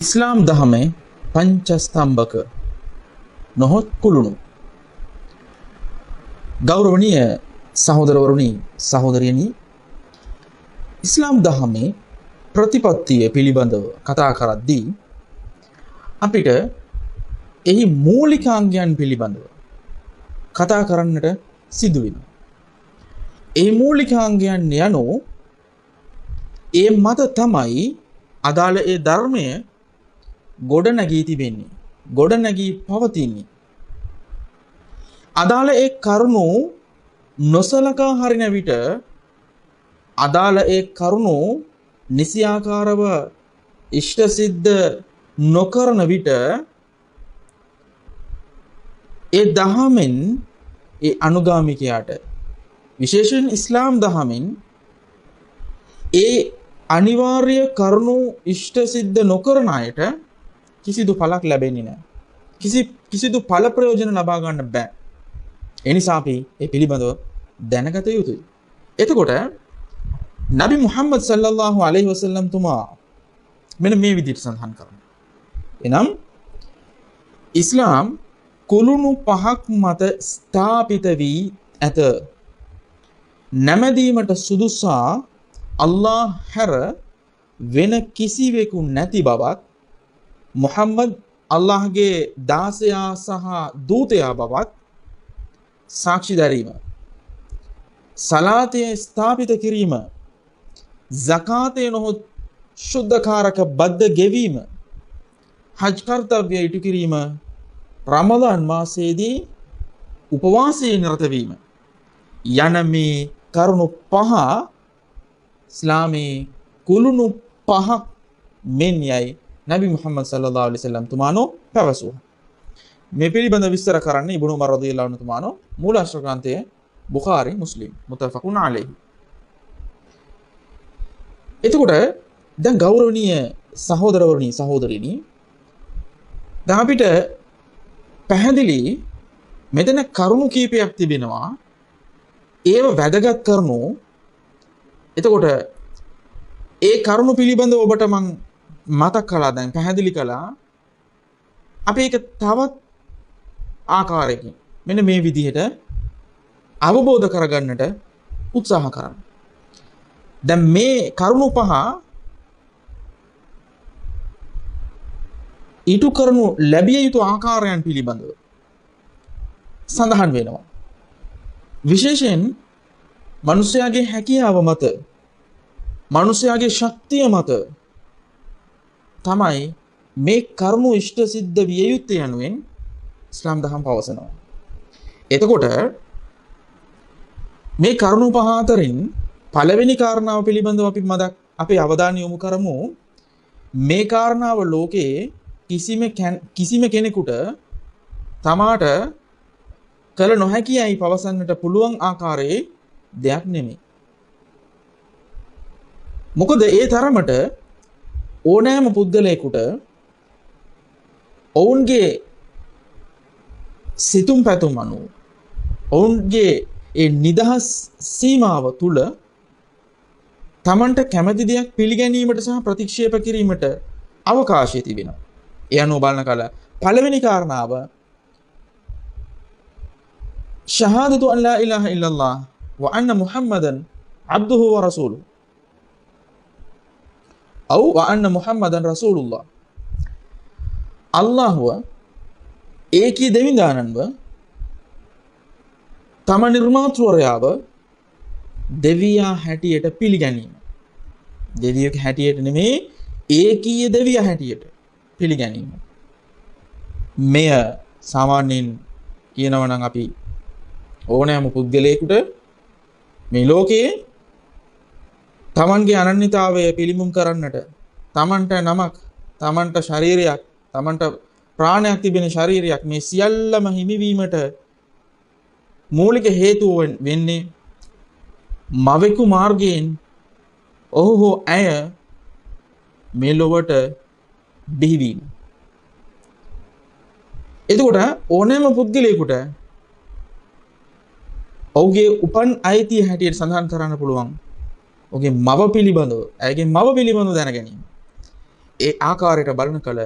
ඉස්ලාම් දහමේ පංචස්තම්භක නොහොත් කුළුණු. ගෞරවනීය සහෝදරවරුනි සහෝදරියනි, ඉස්ලාම් දහමේ ප්‍රතිපත්තිය පිළිබඳව කතා කරද්දී අපිට එහි මූලිකාංගයන් පිළිබඳව කතා කරන්නට සිදු වෙනවා. ඒ මූලිකාංගයන් යනු ඒ මත තමයි අදාළ ඒ ධර්මය ගොඩ නැගී තිබෙන්නේ, ගොඩ නැගී පවතින්නේ. අදාළ ඒ කරුණු නොසලකා හරින විට, අදාළ ඒ කරුණු නිසියාකාරව ඉෂ්ට සිද්ධ නොකරන විට, ඒ දහමෙන් ඒ අනුගාමිකයාට, විශේෂයෙන් ඉස්ලාම් දහමෙන් ඒ අනිවාර්ය කරුණු ඉෂ්ට සිද්ධ නොකරන අයට කිසිදු පලක් ලැබෙන්නේ නැහැ. කිසිදු ඵල ප්‍රයෝජන ලබා ගන්න බෑ. ඒ නිසා අපි ඒ පිළිබඳව දැනගත යුතුයි. එතකොට නබි මුහම්මද් සල්ලල්ලාහු අලයිහි වසල්ලම් තුමා මෙන්න මේ විදිහට සඳහන් කරනවා. එනම් ඉස්ලාම් කුළුණු පහක් මත ස්ථාපිත වී ඇත. නැමදීමට සුදුසා අල්ලාහ් හැර වෙන කිසිවෙකු නැති බවත්, මුහම්මද් අල්ලාහ්ගේ දාසයා සහ දූතයා බවත් සාක්ෂි දැරීම, සලාතය ස්ථාපිත කිරීම, සකාතය නොහොත් ශුද්ධකාරක බද්ද ගෙවීම, හජ් කර්තව්‍ය ඉටු කිරීම, රමදාන් මාසයේදී උපවාසයේ නිරත වීම යන මේ කරුණු පහ ඉස්ලාමේ කුළුණු පහක් මෙන් යයි නබි මුහම්මද් සල්ලල්ලාහු අලයිහි වසල්ලම් තුමානෝ පැවසුවා. මේ පිළිබඳ විස්තර කරන්නේ ඉබ්නු උමර් රදියල්ලාහු අන්හු තුමානෝ මූල අශ්‍රකාන්තයේ බුඛාරි මුස්ලිම් මුතෆකුන් අලයිහි. එතකොට දැන් ගෞරවනීය සහෝදරවරුනි සහෝදරිනි, දැන් අපිට පැහැදිලි මෙතන කරුණු කීපයක් තිබෙනවා. ඒව වැදගත් කරුණු. එතකොට ඒ කරුණු පිළිබඳව ඔබට මම මතක් කළා, දැන් පැහැදිලි කළා. අපි ඒක තවත් ආකාරයකින් මෙන්න මේ විදිහට අවබෝධ කරගන්නට උත්සාහ කරන්න. දැන් මේ කරුණු පහ ඊට කරනු ලැබිය යුතු ආකාරයන් පිළිබඳව සඳහන් වෙනවා. විශේෂයෙන් මනුෂ්‍යයාගේ හැකියාව මත, මනුෂ්‍යයාගේ ශක්තිය මත තමයි මේ කරුණු ඉෂ්ට සිද්ධ විය යුත්තේ යනුවෙන් ඉස්ලාම් දහම පවසනවා. එතකොට මේ කරුණු පහ අතරින් පළවෙනි කාරණාව පිළිබඳව අපි අවධානය යොමු කරමු. මේ කාරණාව ලෝකයේ කිසිම කෙනෙකුට තමාට කළ නොහැකියයි පවසන්නට පුළුවන් ආකාරයේ දෙයක් නෙමෙයි. මොකද ඒ තරමට ඕනෑම පුද්ගලයෙකුට ඔවුන්ගේ සිතුම් පැතුම් අනුව, ඔවුන්ගේ ඒ නිදහස් සීමාව තුළ තමන්ට කැමති දෙයක් පිළිගැනීමට සහ ප්‍රතික්ෂේප කිරීමට අවකාශය තිබෙනවා. ඒ අනුව බලන කල පළවෙනි කාරණාව ශහාදතු අන් ලා ඉලාහා ඉල්ලල්ලාහ් ව අන්න මුහම්මදන් අබ්දුහු ව රසූලුහු අව ව අන්න මුහම්මදන් රසූලුල්ලාහ්. අල්ලාහ්ව ඒකී දෙවිඳානන්ව, තම නිර්මාතෘවරයාව දෙවියා හැටියට පිළිගැනීම. දෙවියෙක් හැටියට නෙමේ, ඒකීය දෙවියා හැටියට පිළිගැනීම. මෙය සාමාන්‍යයෙන් කියනවා නම් අපි ඕනෑම පුද්ගලයෙකුට මේ ලෝකයේ තමන්ගේ අනන්‍යතාවය පිළිමුම් කරන්නට, තමන්ට නමක්, තමන්ට ශරීරයක්, තමන්ට ප්‍රාණයක් තිබෙන ශරීරයක්, මේ සියල්ලම හිමිවීමට මූලික හේතුව වෙන්නේ මවෙකු මාර්ගයෙන් ඔහු හෝ ඇය මේ ලොවට බිහිවීම. එතකොට ඕනෑම පුද්ගලයෙකුට ඔහුගේ උපන් අයිතිය හැටියට සඳහන් කරන්න පුළුවන් ඔහුගේ මව පිළිබඳව, ඇයගේ මව පිළිබඳව දැන ගැනීම. ඒ ආකාරයට බලන කල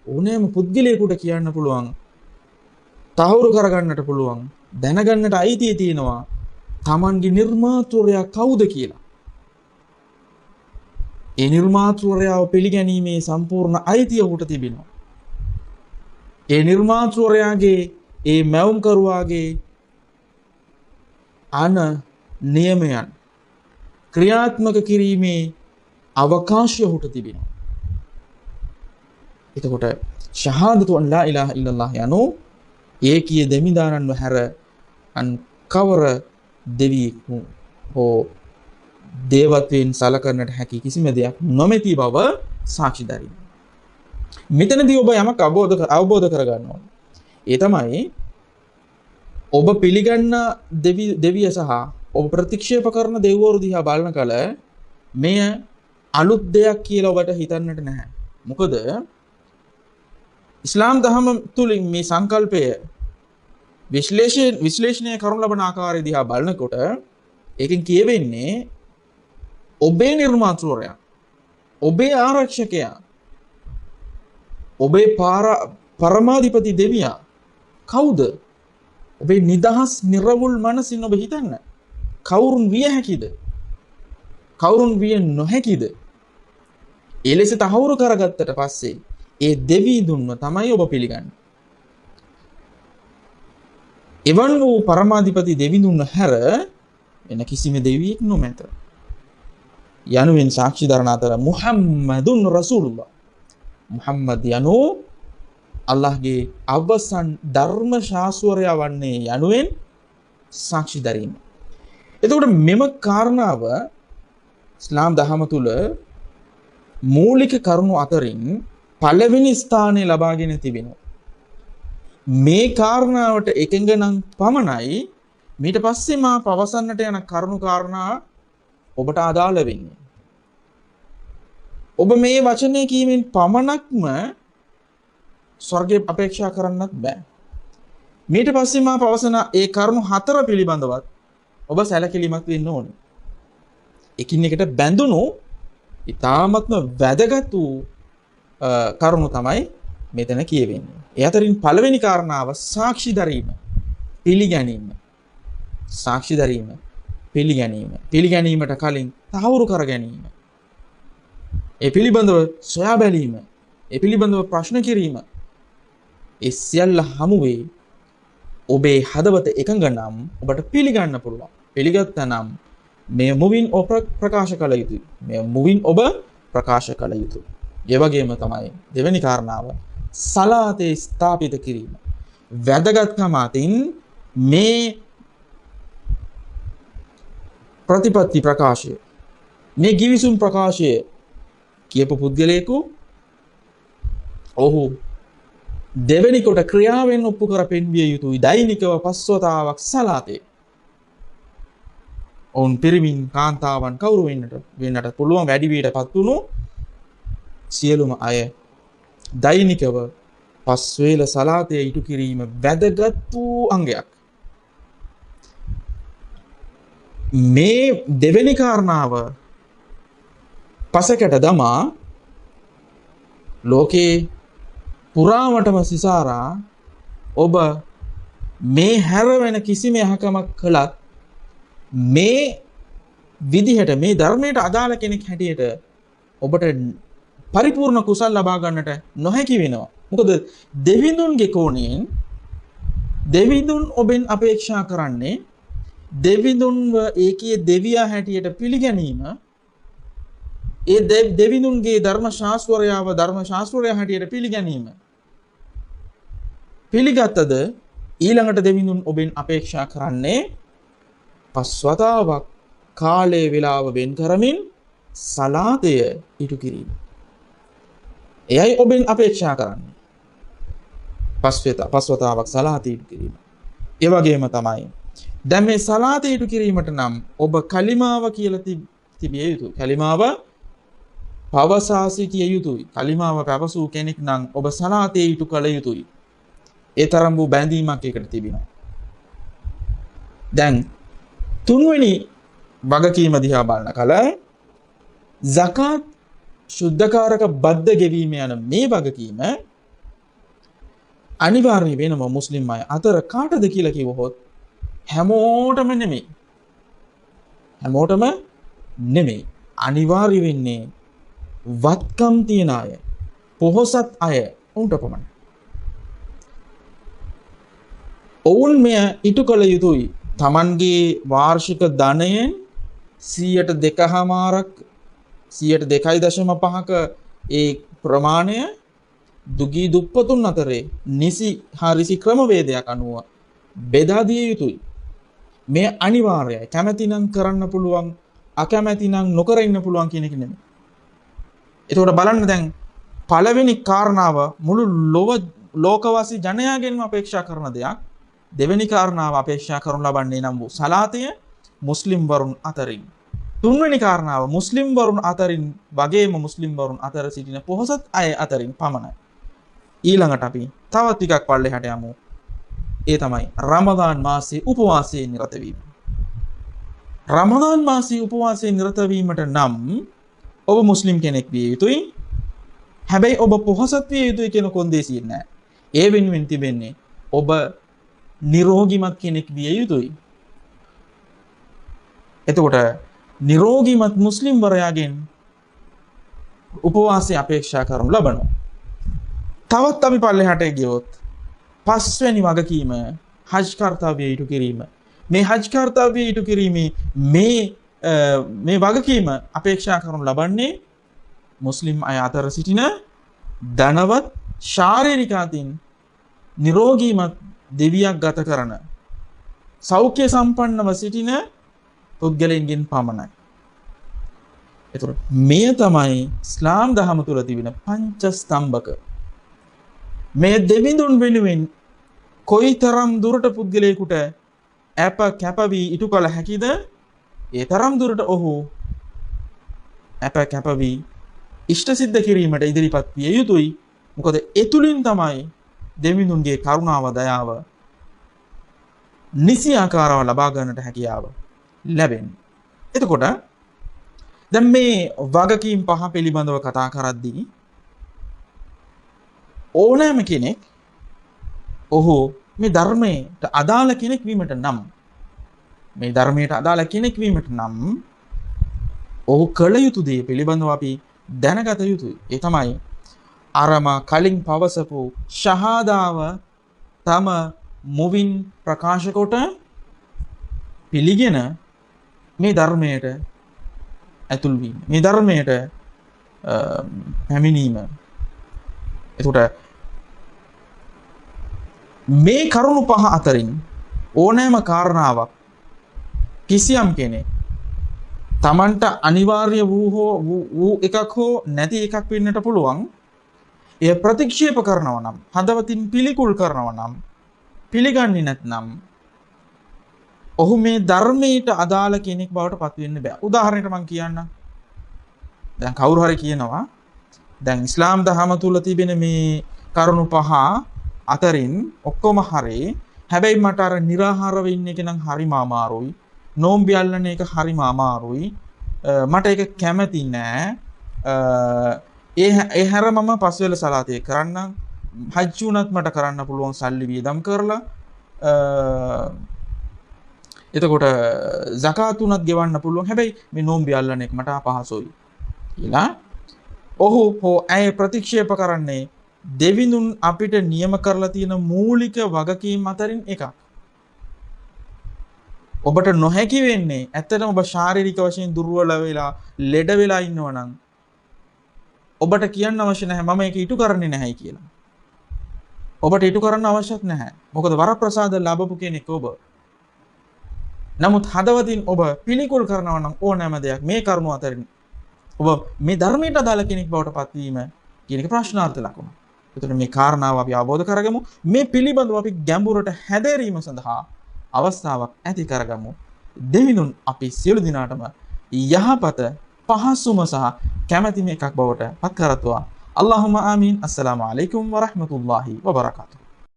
ඕනෑම පුද්ගලයෙකුට කියන්න පුළුවන්, තහවුරු කරගන්නට පුළුවන්, දැනගන්නට අයිතිය තියෙනවා තමන්ගේ නිර්මාතෘවරයා කවුද කියලා. ඒ නිර්මාතෘවරයාව පිළිගැනීමේ සම්පූර්ණ අයිතිය ඔහුට තිබෙනවා. ඒ නිර්මාතෘවරයාගේ ඒ මැවුම්කරුවාගේ නියමයන් ක්‍රියාත්මක කිරීමේ අවකාශය ඔහුට තිබෙනවා. එතකොට ශහාදතු අන් ලා ඉලාහා ඉල්ලල්ලාහ් යනු ඒකීය දෙමිදානන්ව හැර අන් කවර දෙවියෙක් හෝ දේවත්වයෙන් සලකන්නට හැකි කිසිම දෙයක් නොමැති බව සාක්ෂි දරින්න. මෙතනදී ඔබ යමක් අවබෝධ කරගන්න ඕනේ. ඒ තමයි ඔබ පිළිගන්න දෙවිය සහ ඔබ ප්‍රතික්ෂේප කරන දෙවිවරු දිහා බලන කල මෙය අලුත් දෙයක් කියලා ඔබට හිතන්නට නැහැ. මොකද ඉස්ලාම් දහම තුලින් මේ සංකල්පය විශ්ලේෂණය කරනු ලබන ආකාරය දිහා බලනකොට ඒකෙන් කියවෙන්නේ ඔබේ නිර්මාතෘවරයා, ඔබේ ආරක්ෂකයා, ඔබේ පරමාධිපති දෙවියා කවුද? ඔබේ නිදහස් නිර්වුල් මනසින් ඔබ හිතන්න. කවුරුන් විය හැකිද? කවුරුන් විය නොහැකිද? ඒ ලෙස තහවුරු කරගත්තට පස්සේ ඒ දෙවිඳුන්ව තමයි ඔබ පිළිගන්නේ. එවන් වූ පරමාධිපති දෙවිඳුන් හැර වෙන කිසිම දෙවියෙක් නොමැත. යනුවෙන් සාක්ෂි දරන අතර මුහම්මදුන් රසූලුල්ලාහ්, මුහම්මද් යනු අල්ලාහ්ගේ අවසන් ධර්ම ශාස්ත්‍රය වන්නේ යනුවෙන් සාක්ෂි දරීම. එතකොට මෙම කාරණාව ඉස්ලාම් දහම තුල මූලික කරුණු අතරින් පළවෙනි ස්ථානය ලබාගෙන තිබෙනවා. මේ කාරණාවට එකඟ නම් පමණයි ඊට පස්සේ මා පවසන්නට යන කරුණු කාරණා ඔබට අදාළ වෙන්නේ. ඔබ මේ වචනය කීමෙන් පමණක්ම ස්වර්ගය අපේක්ෂා කරන්නත් බෑ. ඊට පස්සේ මා පවසන ඒ කරුණු 4 පිළිබඳවත් ඔබ සැලකිලිමත් වෙන්න ඕනේ. එකින් එකට බැඳුණු ඉතාමත්ම වැදගත් වූ කරුණු තමයි මෙතන කියවෙන්නේ. ඒ අතරින් පළවෙනි කාරණාව සාක්ෂි දරීම, පිළිගැනීම. සාක්ෂි දරීම, පිළිගැනීම. පිළිගැනීමට කලින් තහවුරු කර ගැනීම. ඒ පිළිබඳව සොයා බැලීම, ඒ පිළිබඳව ප්‍රශ්න කිරීම. ඒ සියල්ල හමුවේ ඔබේ හදවත එකඟ නම් ඔබට පිළිගන්න පුළුවන්. පිළිගත්තා නම් මේ මුවින් ඔබ ප්‍රකාශ කළ යුතුයි. මේ මුවින් ඔබ ප්‍රකාශ කළ යුතුයි. ඒ වගේම තමයි දෙවෙනි කාරණාව සලාතේ ස්ථාපිත කිරීම. වැදගත්කම අතින් මේ ප්‍රතිපත්ති ප්‍රකාශය, මේ ගිවිසුම් ප්‍රකාශය කියපු පුද්ගලයෙකු ඔහු දෙවෙනි කොට ක්‍රියාවෙන් ඔප්පු කර පෙන්විය යුතුයි. දෛනිකව 5 වතාවක් සලාතේ. ඔවුන් පිරිමින් කාන්තාවන් කවුරු වෙන්නට පුළුවන් වැඩි වියටපත් වුණු සියලුම අය දෛනිකව 5 වේල සලාතේ ඉටු කිරීම වැදගත් වූ අංගයක්. මේ දෙවෙනි කාරණාව පසකට දමා ලෝකේ පුරාවටම සිසාරා ඔබ මේ හැරවෙන කිසිම යහකමක් කළත් මේ විදිහට මේ ධර්මයට අදාළ කෙනෙක් හැටියට ඔබට පරිපූර්ණ කුසල් ලබා ගන්නට නොහැකි වෙනවා. මොකද දෙවිඳුන්ගේ කෝණයෙන් දෙවිඳුන් ඔබෙන් අපේක්ෂා කරන්නේ දෙවිඳුන්ව ඒකීය දෙවියා හැටියට පිළිගැනීම. ඒ දෙවිඳුන්ගේ ධර්ම ශාස්ත්‍රයව ධර්ම ශාස්ත්‍රය හැටියට පිළිගැනීම. පිළිගත්තද ඊළඟට දෙවිඳුන් ඔබෙන් අපේක්ෂා කරන්නේ 5 වතාවක් කාලයේ වේලාව වෙන් කරමින් සලාතය ඉටු කිරීම. එයයි ඔබෙන් අපේක්ෂා කරන්නේ. 5 වතාවක් සලාතය ඉටු කිරීම. ඒ වගේම තමයි දැන් මේ සලාතය ඉටු කිරීමට නම් ඔබ කලිමාව කියලා තිබිය යුතුයි. කලිමාව පවසා සිටිය යුතුයි. කලිමාව පැවසූ කෙනෙක් නම් ඔබ සලාතය ඉටු කළ යුතුයි. ඒ තරම් වූ බැඳීමක් එකට තිබෙනවා. දැන් තුන්වෙනි වගකීම දිහා බලන කල zakat ශුද්ධකාරක බද්ද ගෙවීම යන මේ වගකීම අනිවාර්ය වෙනවා මුස්ලිම් අය අතර කාටද කියලා කිව්වොත් හැමෝටම නෙමෙයි. හැමෝටම නෙමෙයි. අනිවාර්ය වෙන්නේ වත්කම් තියන අය, පොහොසත් අය උන්ට පමණයි. ඔවුන් මෙය ඉටු කළ යුතුයි. තමන්ගේ වාර්ෂික ධනයෙන් 2.5%ක් 2.5%ක ඒ ප්‍රමාණය දුගී දුප්පතුන් අතරේ නිසි හරිසි ක්‍රමවේදයක් අනුව බෙදා දිය යුතුයි. මේ අනිවාර්යයි. කැමැතිනම් කරන්න පුළුවන්, අකමැතිනම් නොකර ඉන්න පුළුවන් කියන එක නෙමෙයි. එතකොට බලන්න දැන් පළවෙනි කාරණාව මුළු ලෝකවාසී ජනයාගෙන්ම අපේක්ෂා කරන දෙයක්. දෙවෙනි කාරණාව අපේක්ෂා කරනු ලබන්නේ නම් වූ සලාතය මුස්ලිම් වරුන් අතරින්. තුන්වෙනි කාරණාව මුස්ලිම් වරුන් අතරින් වගේම මුස්ලිම් වරුන් අතර සිටින පොහොසත් අය අතරින් පමණයි. ඊළඟට අපි තවත් ටිකක් පල්ලෙහාට යමු. ඒ තමයි රමදාන් මාසයේ උපවාසයේ නිරත වීම. රමදාන් මාසයේ උපවාසයේ නිරත වීමට නම් ඔබ මුස්ලිම් කෙනෙක් විය යුතුයි. හැබැයි ඔබ පොහොසත් විය යුතුයි කියන කොන්දේසිය නෑ. ඒ වෙනුවෙන් තිබෙන්නේ ඔබ නිරෝගිමත් කෙනෙක් විය යුතුයි. එතකොට නිරෝගිමත් මුස්ලිම් වරයාගෙන් උපවාසය අපේක්ෂා කරනු ලබනවා. තවත් අපි පල්ලෙහාට ගියොත් පස්වෙනි වගකීම හජ් කර්තව්‍ය ඉටු කිරීම. මේ හජ් කර්තව්‍ය ඉටු කිරීමේ මේ වගකීම අපේක්ෂා කරනු ලබන්නේ මුස්ලිම් අය අතර සිටින ධනවත් ශාරීරික අතින් නිරෝගීමත් දෙවියක් ගත කරන සෞඛ්‍ය සම්පන්නව සිටින පුද්ගලයන්ගෙන් පමණයි. එතකොට මේ තමයි ඉස්ලාම් දහම තුල තිබෙන පංචස්තම්භක. මේ දෙවිඳුන් වෙනුවෙන් කොයිතරම් දුරට පුද්ගලයෙකුට අප කැපවී ඉටු කළ හැකිද? ඒ තරම් දුරට ඔහු අප කැපවී ඉෂ්ට සිද්ධ කිරීමට ඉදිරිපත් විය යුතුයි. මොකද ඒ තුලින් තමයි දෙවිඳුන්ගේ කරුණාව දයාව නිසි ආකාරව ලබා ගන්නට හැකියාව ලැබෙන්නේ. එතකොට දැන් මේ වගකීම් පහ පිළිබඳව කතා කරද්දී ඕනෑම කෙනෙක් ඔහු මේ ධර්මයට අදාළ කෙනෙක් වීමට නම් ඔහු කළ යුතු දේ පිළිබඳව අපි දැනගත යුතුයි. ඒ තමයි අරම කලින් පවසපු ශහාදාව තම මුවින් ප්‍රකාශ කොට පිළිගෙන මේ ධර්මයට ඇතුල් වීම. මේ ධර්මයට පැමිණීම. එතකොට මේ කරුණු පහ අතරින් ඕනෑම කාරණාවක් කිසියම් කෙනෙක් තමන්ට අනිවාර්ය වූ එකක් හෝ නැති එකක් වෙන්නට පුළුවන්. එය ප්‍රතික්ෂේප කරනවා නම්, හදවතින් පිළිකුල් කරනවා නම්, පිළිගන්නේ නැත්නම් ඔහු මේ ධර්මයට අදාළ කෙනෙක් බවට පත් වෙන්න බෑ. උදාහරණයකට මම කියන්නම්. දැන් කවුරු හරි කියනවා දැන් ඉස්ලාම් දහම තුල තිබෙන මේ කරුණු පහ අතරින් ඔක්කොම හරි. හැබැයි මට අර निराහාරව ඉන්න එක නම් හරිම අමාරුයි. නෝම්බි අල්ලන එක හරිම අමාරුයි. මට ඒක කැමති නෑ. ඒ හැර මම පස්වෙල සලාතේ කරන්නම්. හජ් උනත් මට කරන්න පුළුවන් සල්ලි වියදම් කරලා. එතකොට සකාත් උනත් ගෙවන්න පුළුවන්. හැබැයි මේ නෝම්බි අල්ලන එක මට අපහසුයි කියලා ඔහු හෝ ඇය ප්‍රතික්ෂේප කරන්නේ දෙවිඳුන් අපිට නියම කරලා තියෙන මූලික වගකීම් අතරින් එකක්. ඔබට නොහැකි වෙන්නේ ඇත්තටම ඔබ ශාරීරික වශයෙන් දුර්වල වෙලා ලෙඩ වෙලා ඉන්නවා නම් ඔබට කියන්න අවශ්‍ය නැහැ මම ඒක ඉටු කරන්නේ නැහැ කියලා. ඔබට ඉටු කරන්න අවශ්‍යත් නැහැ. මොකද වරප්‍රසාද ලැබපු කෙනෙක් ඔබ. නමුත් හදවතින් ඔබ පිළිකුල් කරනවා නම් ඕනෑම දෙයක් මේ කරුණු අතරින් ඔබ මේ ධර්මයට අදාළ කෙනෙක් බවට පත්වීම කියන එක ප්‍රශ්නාර්ථ ලකුණ. එතකොට මේ කාරණාව අපි අවබෝධ කරගමු. මේ පිළිබඳව අපි ගැඹුරට හැදෑරීම සඳහා අවස්ථාවක් ඇති කරගමු. දෙවිඳුන් අපි සියලු දිනාටම යහපත පහසුම සහ කැමැතිම එකක් බවට පත් කරත්වා. අල්ලාහුම්මා ආමීන්. අස්සලාමු අලයිකුම් වරහ්මතුල්ලාහි වබරකාතුහු.